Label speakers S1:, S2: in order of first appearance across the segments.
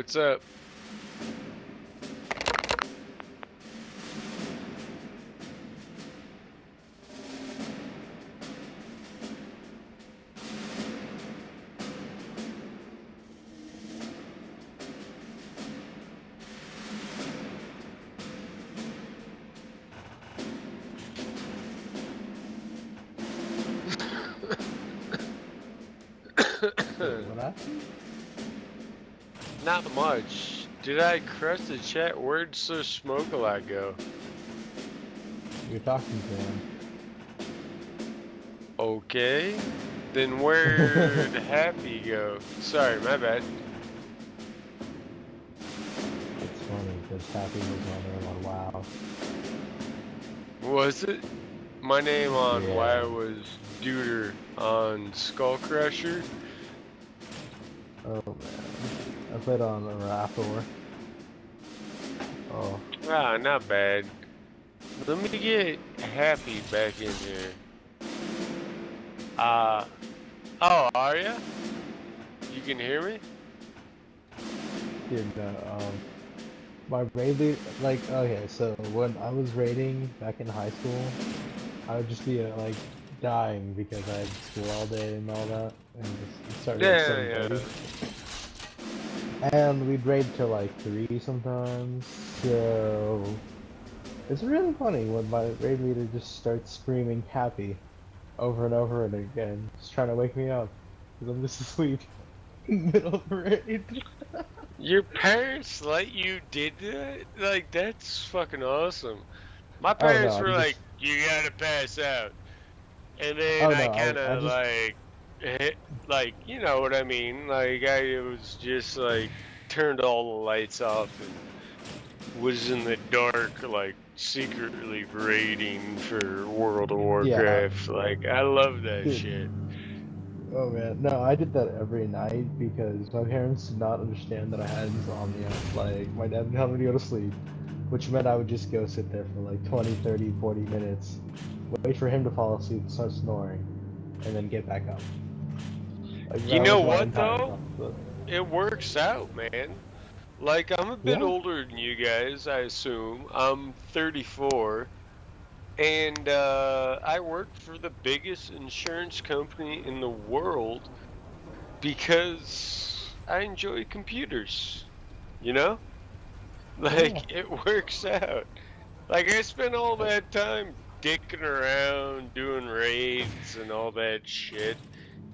S1: What's up?
S2: What happened?
S1: Not much. Did I crush the chat? Where'd Sir Smoke-a-lot go?
S2: You're talking to him.
S1: Okay. Then where'd Happy go? Sorry, my bad.
S2: It's funny because Happy was on there on WoW.
S1: Was it? My name on
S2: Yeah.
S1: why was Duder on Skull Crusher?
S2: Oh man. I played on Raptor. Oh.
S1: Ah, not bad. Let me get Happy back in here. Oh, are ya? You can hear me?
S2: Dude, my raid lead, like, okay, so when I was raiding back in high school, I would just be like dying because I had school all day and all that, and just started at 7:30. And we'd raid till like 3 sometimes, so it's really funny when my raid leader just starts screaming happy over and over and again, just trying to wake me up, because I'm just asleep in the middle of the raid.
S1: Your parents let you did that? Like, that's fucking awesome. My parents were like, you gotta pass out. And then I kinda like, you know what I mean? Like, I was just like, turned all the lights off and was in the dark, like, secretly raiding for World of Warcraft.
S2: Yeah.
S1: Like, I love that shit.
S2: Oh man, no, I did that every night because my parents did not understand that I had insomnia. Like, my dad would tell me to go to sleep, which meant I would just go sit there for like 20, 30, 40 minutes, wait for him to fall asleep and start snoring, and then get back up. Like,
S1: you know what though? It works out, man. Like, I'm a bit older than you guys, I assume. I'm 34. And I work for the biggest insurance company in the world because I enjoy computers, you know? Like, it works out. Like, I spent all that time dicking around, doing raids and all that shit.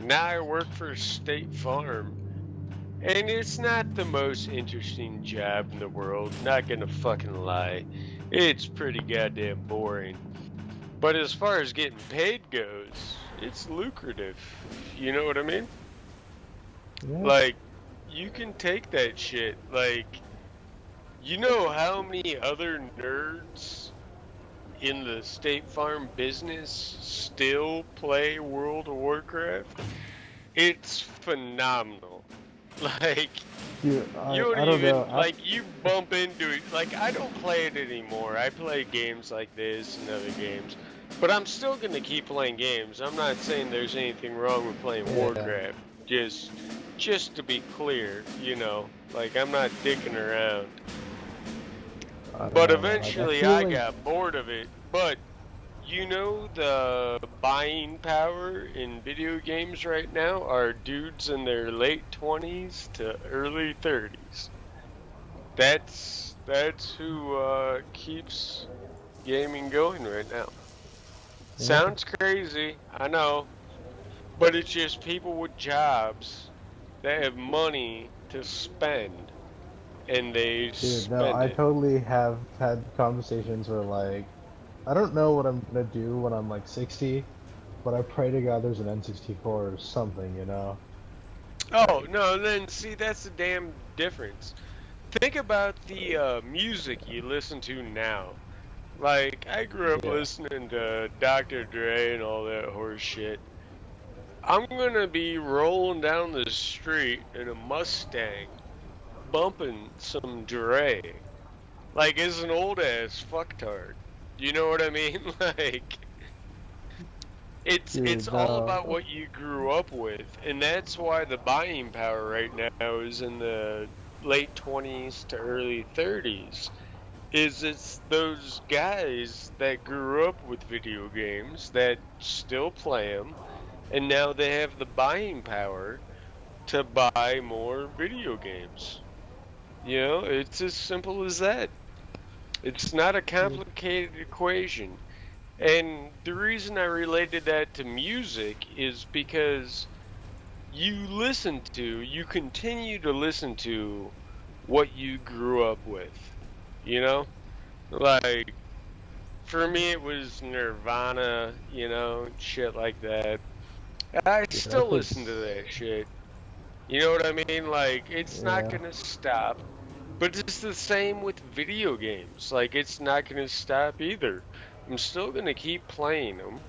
S1: Now I work for State Farm. And it's not the most interesting job in the world, not gonna fucking lie. It's pretty goddamn boring. But as far as getting paid goes, it's lucrative. You know what I mean?
S2: Yeah.
S1: Like, you can take that shit. Like, you know how many other nerds in the State Farm business still play World of Warcraft? It's phenomenal. Like,
S2: dude,
S1: you don't even know. Like, you bump into it. Like, I don't play it anymore. I play games like this and other games. But I'm still going to keep playing games. I'm not saying there's anything wrong with playing Warcraft. Just to be clear, you know. Like, I'm not dicking around. But eventually I got bored of it. But, you know, the buying power in video games right now are dudes in their late 20s to early 30s. That's who keeps gaming going right now. Sounds crazy, I know, but it's just people with jobs that have money to spend, and they spend
S2: I
S1: it.
S2: totally have had conversations where, like, I don't know what I'm gonna do when I'm like 60, but I pray to God there's an N64 or something, you know?
S1: Oh, no, then see, that's the damn difference. Think about the music you listen to now. Like, I grew up listening to Dr. Dre and all that horse shit. I'm gonna be rolling down the street in a Mustang, bumping some Dre. Like, as an old-ass fucktard. You know what I mean? Like, it's all about what you grew up with. And that's why the buying power right now is in the late 20s to early 30s is it's those guys that grew up with video games that still play them, and now they have the buying power to buy more video games. You know, it's as simple as that. It's not a complicated equation. And the reason I related that to music is because you continue to listen to what you grew up with. You know? Like, for me, it was Nirvana, you know, shit like that. I
S2: Yeah,
S1: still
S2: that
S1: listen to
S2: takes.
S1: that shit. You know what I mean? Like, it's not
S2: Yeah.
S1: gonna stop. But it's the same with video games. Like, it's not gonna stop either. I'm still gonna keep playing them.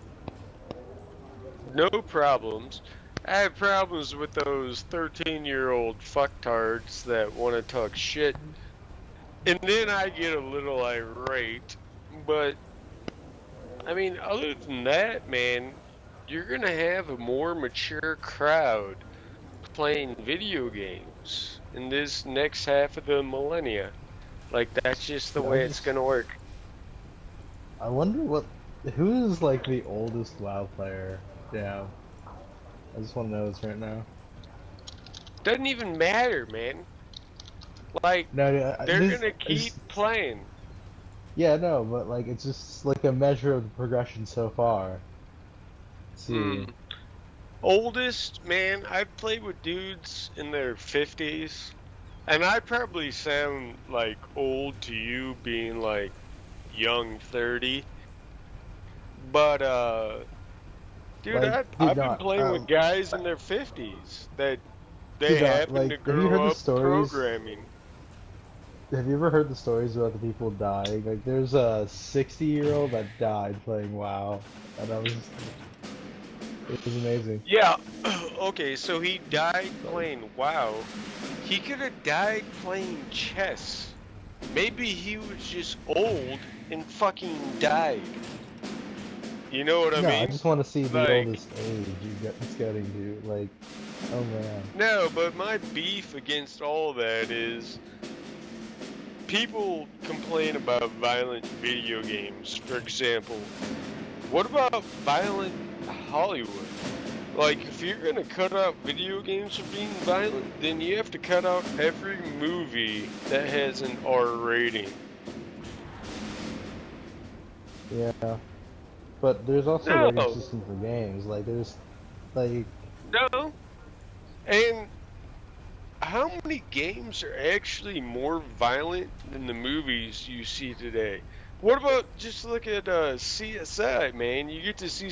S1: No problems. I have problems with those 13-year-old fucktards that want to talk shit. And then I get a little irate. But, I mean, other than that, man, you're gonna have a more mature crowd playing video games in this next half of the millennia. Like, that's just the
S2: Yeah, I
S1: way it's
S2: just.
S1: gonna work.
S2: I wonder what. Who is like the oldest WoW player? Yeah. I just want to know this right now.
S1: Doesn't even matter, man. Like,
S2: No, yeah,
S1: they're gonna keep playing.
S2: yeah, no, but like it's just like a measure of the progression so far. Let's see.
S1: Mm. Oldest, man, I've played with dudes in their 50s, and I probably sound like old to you being like young 30. But dude,
S2: Like,
S1: I've
S2: dude,
S1: been
S2: no,
S1: playing with guys in their 50s that they
S2: dude, no,
S1: happen
S2: like,
S1: to
S2: have you heard
S1: grow
S2: the
S1: up
S2: stories?
S1: programming.
S2: Have you ever heard the stories about the people dying? Like, there's a 60-year-old that died playing WoW, and it was amazing.
S1: Yeah, okay, so he died
S2: Like,
S1: playing WoW. He could have died playing chess. Maybe he was just old and fucking died. You know what I
S2: no, I
S1: mean?
S2: just want to see the
S1: Like,
S2: oldest age it's getting to. Like, oh man.
S1: no, but my beef against all that is people complain about violent video games, for example. What about violent Hollywood? Like, if you're gonna cut out video games from being violent, then you have to cut out every movie that has an R rating.
S2: Yeah, but there's also a rating
S1: No,
S2: system for games. Like, there's like,
S1: no. And how many games are actually more violent than the movies you see today? What about just look at CSI, man? You get to see